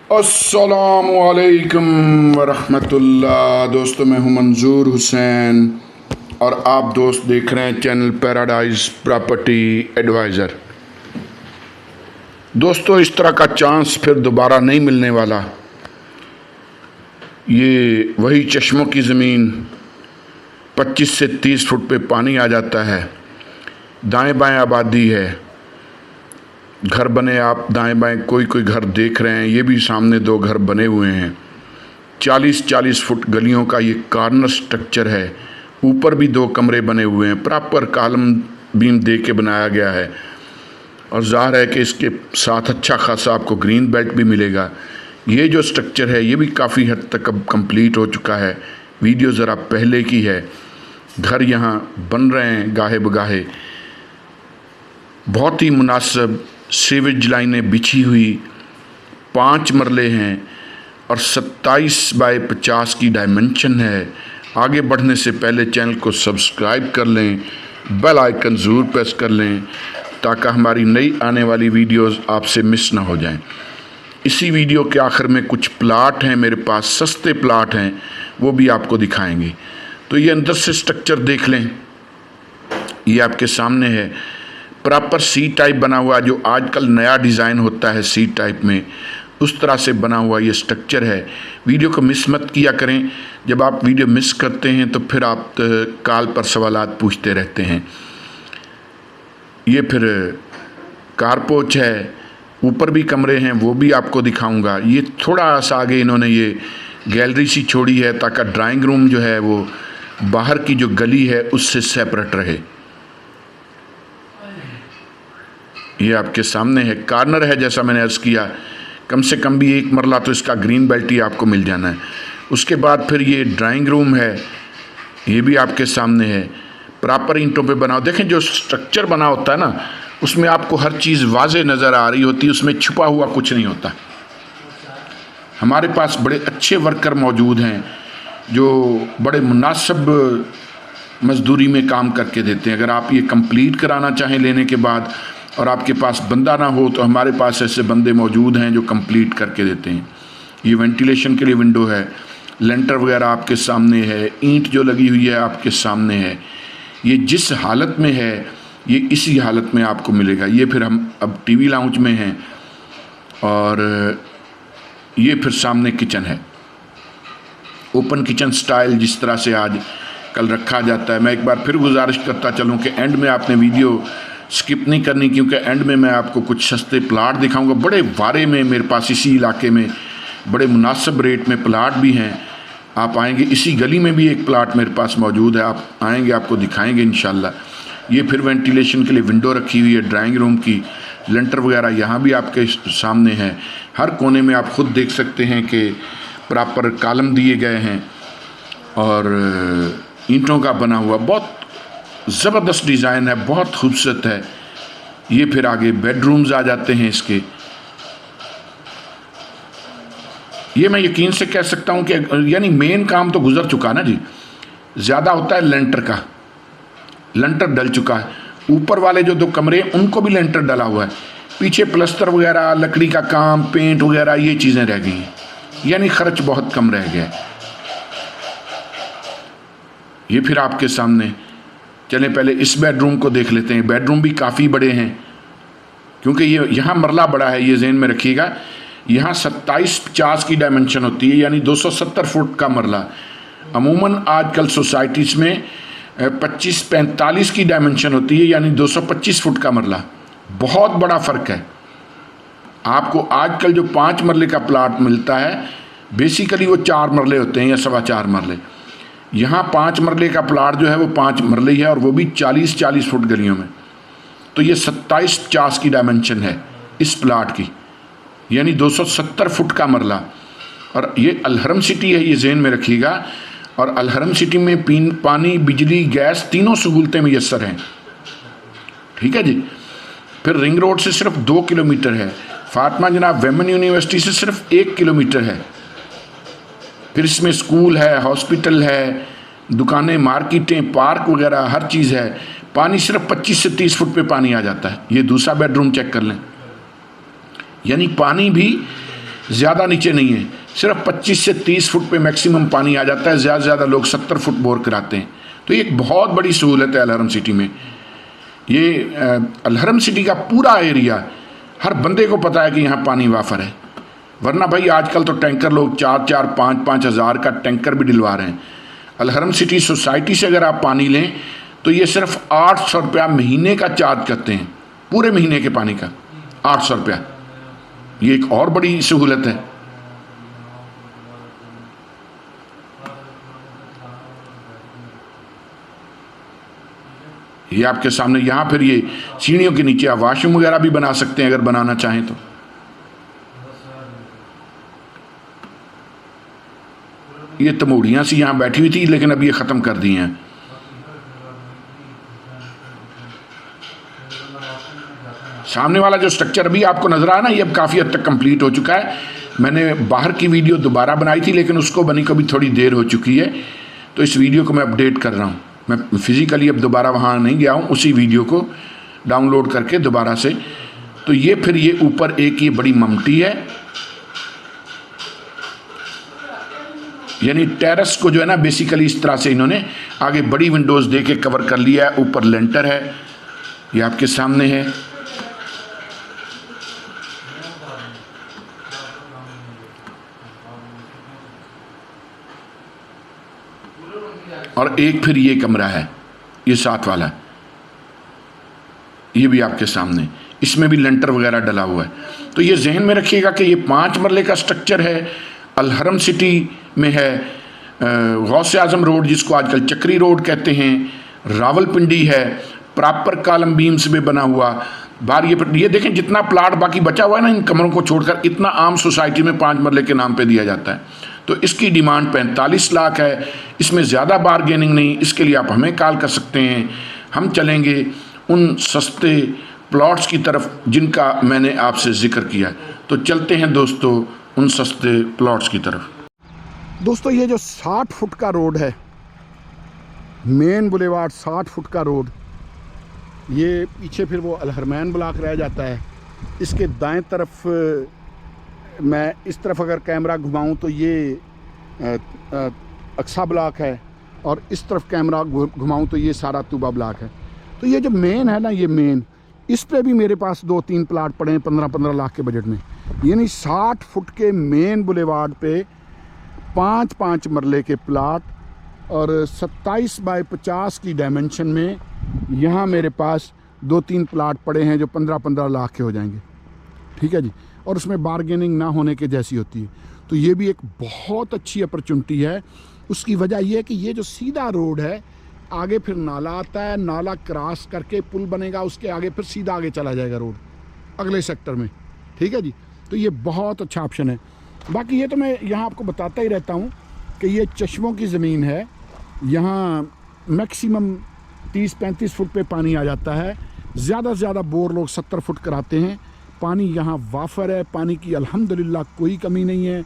अस्सलामुअलैकुम वरहमतुल्लाह। दोस्तों, मैं हूं मंजूर हुसैन और आप दोस्त देख रहे हैं चैनल पैराडाइज प्रॉपर्टी एडवाइज़र। दोस्तों, इस तरह का चांस फिर दोबारा नहीं मिलने वाला। ये वही चश्मों की ज़मीन, 25 से 30 फुट पे पानी आ जाता है, दाएं बाएं आबादी है, घर बने आप दाएं बाएं कोई कोई घर देख रहे हैं। ये भी सामने 2 घर बने हुए हैं। 40-40 फुट गलियों का ये कॉर्नर स्ट्रक्चर है। ऊपर भी 2 कमरे बने हुए हैं, प्रॉपर कॉलम बीम दे के बनाया गया है और ज़ाहिर है कि इसके साथ अच्छा खासा आपको ग्रीन बेल्ट भी मिलेगा। ये जो स्ट्रक्चर है ये भी काफ़ी हद तक अब कंप्लीट हो चुका है। वीडियो ज़रा पहले की है। घर यहाँ बन रहे हैं गाहे बगाहे। बहुत ही मुनासिब सीवेज लाइनें बिछी हुई, 5 मरले हैं और 27 बाय 50 की डायमेंशन है। आगे बढ़ने से पहले चैनल को सब्सक्राइब कर लें, बेल आइकन ज़रूर प्रेस कर लें ताकि हमारी नई आने वाली वीडियोस आपसे मिस ना हो जाएं। इसी वीडियो के आखिर में कुछ प्लाट हैं मेरे पास, सस्ते प्लाट हैं, वो भी आपको दिखाएंगे। तो ये अंदर से स्ट्रक्चर देख लें, ये आपके सामने है। प्रॉपर सी टाइप बना हुआ, जो आजकल नया डिज़ाइन होता है सी टाइप में, उस तरह से बना हुआ ये स्ट्रक्चर है। वीडियो को मिस मत किया करें। जब आप वीडियो मिस करते हैं तो फिर आप कॉल पर सवालात पूछते रहते हैं। ये फिर कारपोच है, ऊपर भी कमरे हैं, वो भी आपको दिखाऊंगा। ये थोड़ा सा आगे इन्होंने ये गैलरी सी छोड़ी है ताकि ड्राइंग रूम जो है वो बाहर की जो गली है उससे सेपरेट रहे। ये आपके सामने है, कॉर्नर है, जैसा मैंने अर्ज़ किया। कम से कम भी 1 मरला तो इसका ग्रीन बेल्ट ही आपको मिल जाना है। उसके बाद फिर ये ड्राइंग रूम है, ये भी आपके सामने है। प्रॉपर ईंटों पे बना, देखें जो स्ट्रक्चर बना होता है ना, उसमें आपको हर चीज़ वाज़े नज़र आ रही होती है, उसमें छुपा हुआ कुछ नहीं होता। हमारे पास बड़े अच्छे वर्कर मौजूद हैं जो बड़े मुनासिब मजदूरी में काम करके देते हैं। अगर आप ये कंप्लीट कराना चाहें लेने के बाद और आपके पास बंदा ना हो तो हमारे पास ऐसे बंदे मौजूद हैं जो कंप्लीट करके देते हैं। ये वेंटिलेशन के लिए विंडो है, लेंटर वगैरह आपके सामने है, ईंट जो लगी हुई है आपके सामने है। ये जिस हालत में है ये इसी हालत में आपको मिलेगा। ये फिर हम अब टीवी लाउंज में हैं और ये फिर सामने किचन है, ओपन किचन स्टाइल जिस तरह से आज कल रखा जाता है। मैं एक बार फिर गुजारिश करता चलूँ कि एंड में आपने वीडियो स्किप नहीं करनी, क्योंकि एंड में मैं आपको कुछ सस्ते प्लाट दिखाऊंगा। बड़े वारे में मेरे पास इसी इलाके में बड़े मुनासिब रेट में प्लाट भी हैं। आप आएंगे, इसी गली में भी एक प्लाट मेरे पास मौजूद है, आप आएंगे आपको दिखाएंगे इंशाल्लाह। ये फिर वेंटिलेशन के लिए विंडो रखी हुई है ड्राइंग रूम की, लेंटर वगैरह यहाँ भी आपके सामने है। हर कोने में आप खुद देख सकते हैं कि प्रॉपर कॉलम दिए गए हैं और ईंटों का बना हुआ बहुत ज़बरदस्त डिज़ाइन है, बहुत खूबसूरत है। ये फिर आगे बेडरूम्स आ जाते हैं इसके। ये मैं यकीन से कह सकता हूँ कि यानी मेन काम तो गुजर चुका ना जी, ज़्यादा होता है लेंटर का। लेंटर डल चुका है, ऊपर वाले जो 2 कमरे हैं उनको भी लेंटर डला हुआ है। पीछे प्लस्तर वगैरह, लकड़ी का काम, पेंट वगैरह ये चीज़ें रह गई हैं, यानी खर्च बहुत कम रह गया। ये फिर आपके सामने, चलें पहले इस बेडरूम को देख लेते हैं। बेडरूम भी काफ़ी बड़े हैं, क्योंकि ये यहाँ मरला बड़ा है, ये ज़हन में रखिएगा। यहाँ 27-50 की डायमेंशन होती है, यानी 270 फुट का मरला। अमूमन आजकल सोसाइटीज़ में 25-45 की डायमेंशन होती है, यानी 225 फुट का मरला। बहुत बड़ा फ़र्क है। आपको आजकल जो 5 मरले का प्लाट मिलता है, बेसिकली वो 4 मरले होते हैं या 4.25 मरले। यहाँ 5 मरले का प्लाट जो है वो 5 मरले ही है, और वो भी 40-40 फुट गलियों में। तो ये 27-50 की डायमेंशन है इस प्लाट की, यानी 270 फुट का मरला। और ये अलहरम सिटी है, ये ज़हन में रखिएगा। और अलहरम सिटी में पानी, बिजली, गैस तीनों सहूलतें मुयस्सर हैं। ठीक है जी। फिर रिंग रोड से सिर्फ 2 किलोमीटर है, फातिमा जनाब वेमन यूनिवर्सिटी से सिर्फ 1 किलोमीटर है। फिर इसमें स्कूल है, हॉस्पिटल है, दुकानें, मार्केटें, पार्क वगैरह हर चीज़ है। पानी सिर्फ 25 से 30 फुट पे पानी आ जाता है। ये दूसरा बेडरूम चेक कर लें, यानी पानी भी ज़्यादा नीचे नहीं है, सिर्फ 25 से 30 फुट पे मैक्सिमम पानी आ जाता है। ज़्यादा से ज़्यादा लोग 70 फुट बोर कराते हैं। तो ये एक बहुत बड़ी सहूलत है अलहरम सिटी में। ये अलहरम सिटी का पूरा एरिया हर बंदे को पता है कि यहाँ पानी वाफर है। वरना भाई आजकल तो टैंकर लोग 4-4, 5-5 हज़ार का टैंकर भी दिलवा रहे हैं। अलहरम सिटी सोसाइटी से अगर आप पानी लें तो ये सिर्फ 800 रुपया महीने का चार्ज करते हैं, पूरे महीने के पानी का 800 रुपया। ये एक और बड़ी सहूलत है। ये आपके सामने, यहाँ फिर ये सीढ़ियों के नीचे आप वॉशरूम वगैरह भी बना सकते हैं अगर बनाना चाहें तो। ये तमोड़ियाँ सी यहाँ बैठी हुई थी, लेकिन अब ये ख़त्म कर दी हैं। सामने वाला जो स्ट्रक्चर अभी आपको नज़र आया ना, ये अब काफ़ी हद तक कंप्लीट हो चुका है। मैंने बाहर की वीडियो दोबारा बनाई थी, लेकिन उसको बनी को भी थोड़ी देर हो चुकी है, तो इस वीडियो को मैं अपडेट कर रहा हूँ। मैं फिज़िकली अब दोबारा वहाँ नहीं गया हूँ, उसी वीडियो को डाउनलोड करके दोबारा से। तो ये फिर ये ऊपर एक ये बड़ी ममटी है, यानी टेरेस को जो है ना बेसिकली इस तरह से इन्होंने आगे बड़ी विंडोज़ दे के कवर कर लिया है। ऊपर लेंटर है, ये आपके सामने है। और एक फिर ये कमरा है, ये साथ वाला, ये भी आपके सामने, इसमें भी लेंटर वगैरह डला हुआ है। तो ये जहन में रखिएगा कि ये 5 मरले का स्ट्रक्चर है, अलहरम सिटी में है। गौसे आजम रोड, जिसको आजकल चक्री रोड कहते हैं, रावलपिंडी है, प्रॉपर कॉलम बीम्स में बना हुआ। बाहर ये देखें जितना प्लाट बाकी बचा हुआ है ना इन कमरों को छोड़कर, इतना आम सोसाइटी में 5 मरले के नाम पे दिया जाता है। तो इसकी डिमांड 45 लाख है। इसमें ज़्यादा बारगेनिंग नहीं। इसके लिए आप हमें कॉल कर सकते हैं। हम चलेंगे उन सस्ते प्लॉट्स की तरफ जिनका मैंने आपसे जिक्र किया। तो चलते हैं दोस्तों उन सस्ते प्लॉट्स की तरफ। दोस्तों ये जो 60 फुट का रोड है, मेन बुलेवार्ड 60 फुट का रोड, ये पीछे फिर वो अलहरमैन ब्लॉक रह जाता है। इसके दाएं तरफ मैं इस तरफ अगर कैमरा घुमाऊं तो ये अक्सा ब्लॉक है, और इस तरफ कैमरा घुमाऊं तो ये सारा तूबा ब्लॉक है। तो ये जो मेन है ना, ये मेन, इस पे भी मेरे पास 2-3 प्लाट पड़े हैं 15-15 लाख के बजट में। यानी 60 फुट के मेन बुलेवार्ड पे 5-5 मरले के प्लाट और 27 बाय 50 की डायमेंशन में यहाँ मेरे पास 2-3 प्लाट पड़े हैं जो 15-15 लाख के हो जाएंगे। ठीक है जी, और उसमें बारगेनिंग ना होने के जैसी होती है। तो ये भी एक बहुत अच्छी अपॉर्चुनिटी है। उसकी वजह यह है कि ये जो सीधा रोड है, आगे फिर नाला आता है, नाला क्रॉस करके पुल बनेगा, उसके आगे फिर सीधा आगे चला जाएगा रोड अगले सेक्टर में। ठीक है जी, तो ये बहुत अच्छा ऑप्शन है। बाकी ये तो मैं यहाँ आपको बताता ही रहता हूँ कि ये चश्मों की ज़मीन है। यहाँ मैक्सिमम 30-35 फुट पे पानी आ जाता है। ज़्यादा से ज़्यादा बोर लोग 70 फुट कराते हैं। पानी यहाँ वाफर है, पानी की अल्हम्दुलिल्लाह कोई कमी नहीं है।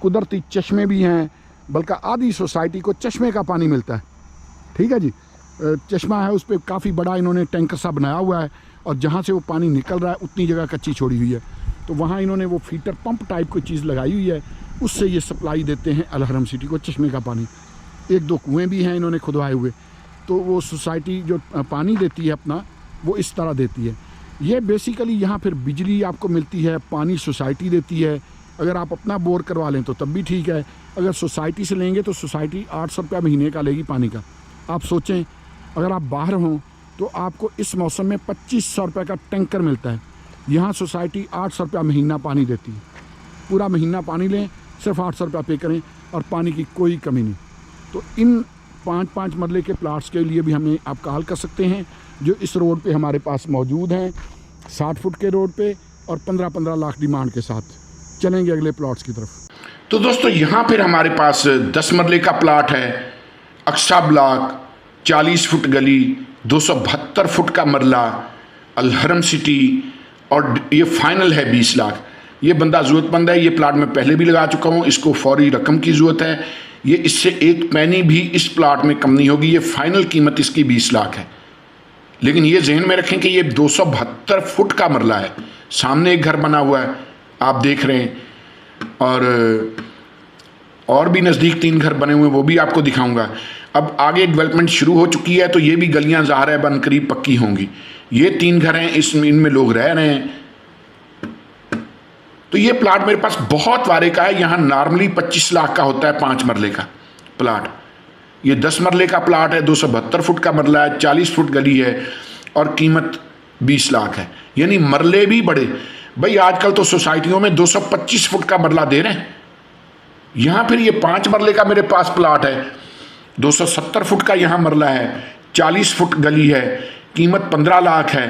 कुदरती चश्मे भी हैं, बल्कि आधी सोसाइटी को चश्मे का पानी मिलता है। ठीक है जी, चश्मा है, उस पर काफ़ी बड़ा इन्होंने टैंकर सा बनाया हुआ है, और जहाँ से वो पानी निकल रहा है उतनी जगह कच्ची छोड़ी हुई है। तो वहाँ इन्होंने वो फीटर पंप टाइप कोई चीज़ लगाई हुई है, उससे ये सप्लाई देते हैं अलहरम सिटी को चश्मे का पानी। 1-2 कुएँ भी हैं इन्होंने खुदवाए हुए। तो वो सोसाइटी जो पानी देती है अपना, वो इस तरह देती है। ये बेसिकली यहाँ फिर बिजली आपको मिलती है, पानी सोसाइटी देती है। अगर आप अपना बोर करवा लें तो तब भी ठीक है। अगर सोसाइटी से लेंगे तो सोसाइटी 800 रुपया महीने का लेगी पानी का। आप सोचें, अगर आप बाहर हों तो आपको इस मौसम में 2500 रुपये का टैंकर मिलता है। यहाँ सोसाइटी 800 रुपया महीना पानी देती है। पूरा महीना पानी लें, सिर्फ 800 रुपया पे करें, और पानी की कोई कमी नहीं। तो इन 5-5 मरले के प्लाट्स के लिए भी हमें आप कॉल कर सकते हैं, जो इस रोड पे हमारे पास मौजूद हैं, 60 फुट के रोड पे, और 15-15 लाख डिमांड के साथ। चलेंगे अगले प्लॉट्स की तरफ। तो दोस्तों यहाँ फिर हमारे पास 10 मरले का प्लाट है, अक्सा ब्लॉक, 40 फुट गली, 272 फुट का मरला, अलहरम सिटी, और ये फाइनल है 20 लाख। ये बंदा ज़रूरतमंद है, ये प्लाट मैं पहले भी लगा चुका हूँ, इसको फौरी रकम की ज़रूरत है। ये इससे 1 पैनी भी इस प्लाट में कम नहीं होगी। ये फाइनल कीमत इसकी 20 लाख है। लेकिन ये जहन में रखें कि ये 272 फुट का मरला है। सामने एक घर बना हुआ है, आप देख रहे हैं, और भी नज़दीक 3 घर बने हुए, वो भी आपको दिखाऊंगा। अब आगे डेवलपमेंट शुरू हो चुकी है, तो ये भी गलियां ज़ाहिर है बन करीब पक्की होंगी। ये 3 घर हैं, इनमें लोग रह रहे हैं। तो ये प्लाट मेरे पास बहुत वारे का है। यहाँ नॉर्मली 25 लाख का होता है 5 मरले का प्लाट। ये 10 मरले का प्लाट है, 272 फुट का मरला है, 40 फुट गली है और कीमत 20 लाख है। यानी मरले भी बड़े। भाई आजकल तो सोसाइटियों में 225 फुट का मरला दे रहे हैं। यहाँ फिर ये 5 मरले का मेरे पास प्लाट है, 270 फुट का यहाँ मरला है, 40 फुट गली है, कीमत 15 लाख है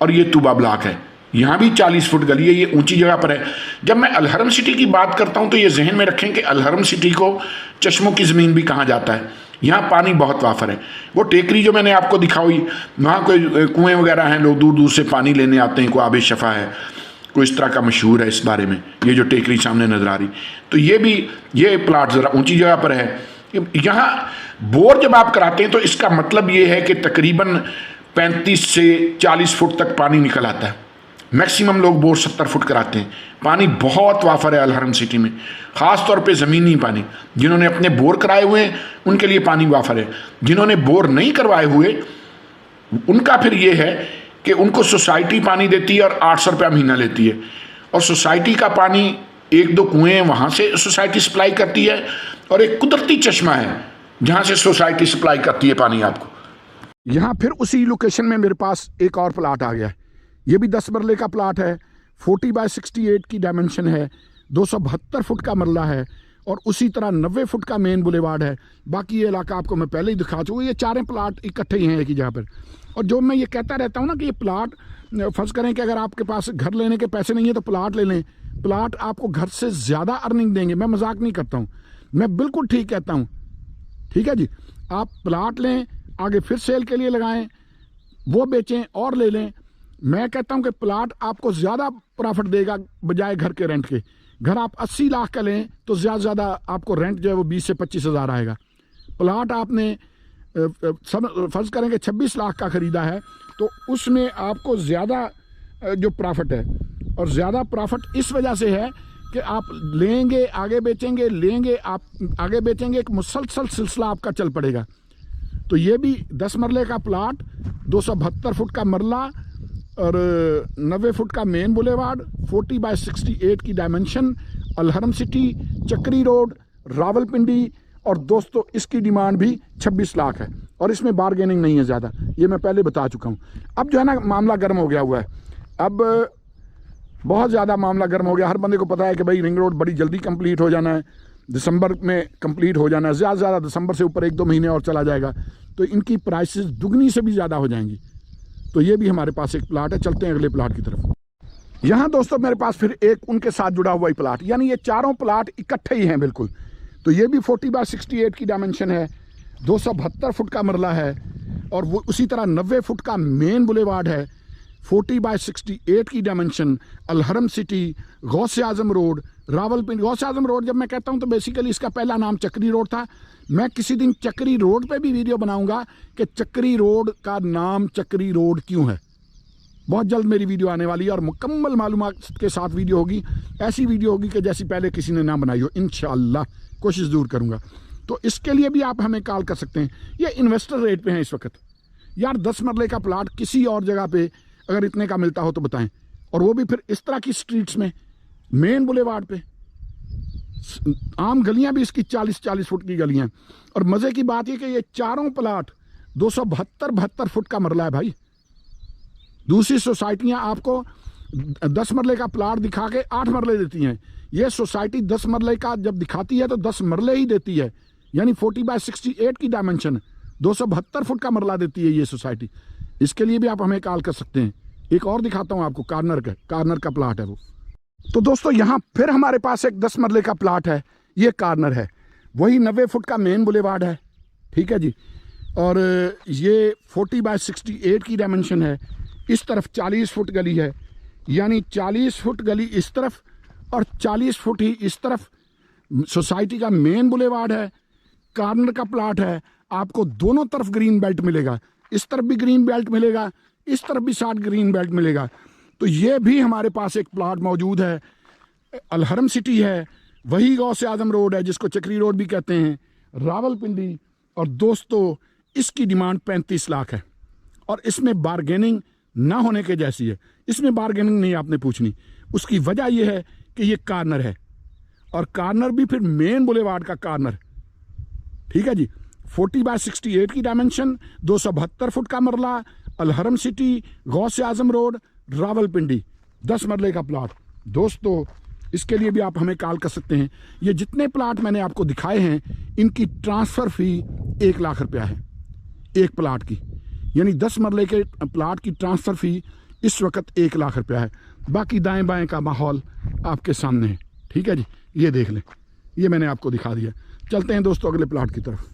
और ये तुबा ब्लॉक है। यहाँ भी 40 फुट गली है, ये ऊंची जगह पर है। जब मैं अलहरम सिटी की बात करता हूँ तो ये जहन में रखें कि अलहरम सिटी को चश्मों की ज़मीन भी कहा जाता है। यहाँ पानी बहुत वाफर है। वो टेकरी जो मैंने आपको दिखाई, वहाँ कोई कुएँ वगैरह हैं, लोग दूर दूर से पानी लेने आते हैं, कोई आब शफ़ा है, कोई इस तरह का मशहूर है इस बारे में। ये जो टेकरी सामने नज़र आ रही, तो ये प्लाट ज़रा ऊंची जगह पर है। यहाँ बोर जब आप कराते हैं तो इसका मतलब ये है कि तकरीबन 35 से 40 फुट तक पानी निकल आता है। मैक्सिमम लोग बोर 70 फुट कराते हैं। पानी बहुत वाफर है अलहरम सिटी में, ख़ास तौर पे ज़मीनी पानी। जिन्होंने अपने बोर कराए हुए हैं उनके लिए पानी वाफर है। जिन्होंने बोर नहीं करवाए हुए उनका फिर ये है कि उनको सोसाइटी पानी देती है और 800 रुपया महीना लेती है। और सोसाइटी का पानी 1-2 कुएँ वहाँ से सोसाइटी सप्लाई करती है और एक कुदरती चश्मा है जहाँ से सोसाइटी सप्लाई करती है पानी आपको। यहाँ फिर उसी लोकेशन में मेरे पास एक और प्लाट आ गया है। ये भी 10 मरले का प्लाट है, 40 बाय 68 की डायमेंशन है, 272 फुट का मरला है और उसी तरह 90 फुट का मेन बुलेवार्ड है। बाकी ये इलाका आपको मैं पहले ही दिखा चुका हूँ। ये 4 प्लाट इकट्ठे ही हैं एक ही जगह पर। और जो मैं ये कहता रहता हूँ ना कि ये प्लाट, फ़र्ज़ करें कि अगर आपके पास घर लेने के पैसे नहीं है तो प्लाट ले लें। प्लाट आपको घर से ज़्यादा अर्निंग देंगे। मैं मजाक नहीं करता हूँ, मैं बिल्कुल ठीक कहता हूँ। ठीक है जी, आप प्लाट लें, आगे फिर सेल के लिए लगाएं, वो बेचें और ले लें। मैं कहता हूं कि प्लाट आपको ज़्यादा प्रॉफिट देगा बजाय घर के रेंट के। घर आप 80 लाख का लें तो ज़्यादा आपको रेंट जो है वो 20 से 25 हज़ार आएगा। प्लाट आपने फ़र्ज़ करें कि 26 लाख का ख़रीदा है तो उसमें आपको ज़्यादा जो प्रॉफिट है, और ज़्यादा प्रॉफिट इस वजह से है कि आप लेंगे आगे बेचेंगे, लेंगे आप आगे बेचेंगे, एक मुसलसल सिलसिला आपका चल पड़ेगा। तो ये भी 10 मरले का प्लाट, 272 फुट का मरला और 90 फुट का मेन बुलेवार्ड, 40 बाय 68 की डायमेंशन, अलहरम सिटी, चक्री रोड, रावलपिंडी। और दोस्तों इसकी डिमांड भी 26 लाख है और इसमें बारगेनिंग नहीं है ज़्यादा, ये मैं पहले बता चुका हूँ। अब जो है ना मामला गर्म हो गया हुआ है, अब बहुत ज़्यादा मामला गर्म हो गया। हर बंदे को पता है कि भाई रिंग रोड बड़ी जल्दी कंप्लीट हो जाना है, दिसंबर में कंप्लीट हो जाना है, ज़्यादा से ज़्यादा दिसंबर से ऊपर 1-2 महीने और चला जाएगा तो इनकी प्राइसेस दुगनी से भी ज़्यादा हो जाएंगी। तो ये भी हमारे पास एक प्लाट है। चलते हैं अगले प्लाट की तरफ। यहाँ दोस्तों मेरे पास फिर एक उनके साथ जुड़ा हुआ ही प्लाट, यानी ये 4 प्लाट इकट्ठे ही हैं बिल्कुल। तो ये भी 40 बाय 68 की डायमेंशन है, 272 फुट का मरला है और वो उसी तरह 90 फुट का मेन बुलेवार्ड है, 40 बाय 68 की डायमेंशन, अलहरम सिटी, गौसे आजम रोड, रावलपिंडी। गौसे आजम रोड जब मैं कहता हूँ तो बेसिकली इसका पहला नाम चक्री रोड था। मैं किसी दिन चक्री रोड पे भी वीडियो बनाऊंगा कि चक्री रोड का नाम चक्री रोड क्यों है। बहुत जल्द मेरी वीडियो आने वाली है और मुकम्मल मालूमात के साथ वीडियो होगी। ऐसी वीडियो होगी कि जैसी पहले किसी ने ना बनाई हो। इंशाअल्लाह कोशिश ज़रूर करूँगा। तो इसके लिए भी आप हमें कॉल कर सकते हैं। ये इन्वेस्टर रेट पे हैं इस वक्त। यार 10 मरले का प्लाट किसी और जगह पे अगर इतने का मिलता हो तो बताएं, और वो भी फिर इस तरह की स्ट्रीट्स में, मेन बुलेवार्ड पे। आम गलियां भी इसकी 40-40 फुट की गलियां। और मज़े की बात यह कि ये 4 प्लाट 272 फुट का मरला है भाई। दूसरी सोसाइटियां आपको 10 मरले का प्लाट दिखा के 8 मरले देती हैं। ये सोसाइटी 10 मरले का जब दिखाती है तो 10 मरले ही देती है, यानी 40 बाय 68 की डायमेंशन, 272 फुट का मरला देती है ये सोसाइटी। इसके लिए भी आप हमें कॉल कर सकते हैं। एक और दिखाता हूं आपको, कार्नर का प्लाट है वो। तो दोस्तों यहाँ फिर हमारे पास एक 10 मरले का प्लाट है, ये कार्नर है, वही 90 फुट का मेन बुलेवार्ड है। ठीक है जी, और ये 40 बाय 68 की डायमेंशन है। इस तरफ 40 फुट गली है, यानी 40 फुट गली इस तरफ और 40 फुट ही इस तरफ सोसाइटी का मेन बुलेवार्ड है। कार्नर का प्लाट है, आपको दोनों तरफ ग्रीन बेल्ट मिलेगा। इस तरफ भी ग्रीन बेल्ट मिलेगा, इस तरफ भी 60 ग्रीन बेल्ट मिलेगा। तो ये भी हमारे पास एक प्लाट मौजूद है अलहरम सिटी है, वही गौसे आजम रोड है जिसको चक्री रोड भी कहते हैं, रावलपिंडी। और दोस्तों इसकी डिमांड 35 लाख है और इसमें बारगेनिंग ना होने के जैसी है। इसमें बारगेनिंग नहीं आपने पूछनी। उसकी वजह यह है कि ये कार्नर है और कार्नर भी फिर मेन बुलेवार्ड का कार्नर, ठीक है जी। 40/68 की डायमेंशन, 272 फुट का मरला, अलहरम सिटी, गौसे आजम रोड, रावलपिंडी, 10 मरले का प्लाट। दोस्तों इसके लिए भी आप हमें कॉल कर सकते हैं। ये जितने प्लाट मैंने आपको दिखाए हैं इनकी ट्रांसफ़र फ़ी 1 लाख रुपया है एक प्लाट की, यानी 10 मरले के प्लाट की ट्रांसफ़र फ़ी इस वक्त 1 लाख रुपया है। बाकी दाएं बाएं का माहौल आपके सामने है, ठीक है जी। ये देख लें, ये मैंने आपको दिखा दिया। चलते हैं दोस्तों अगले प्लाट की तरफ।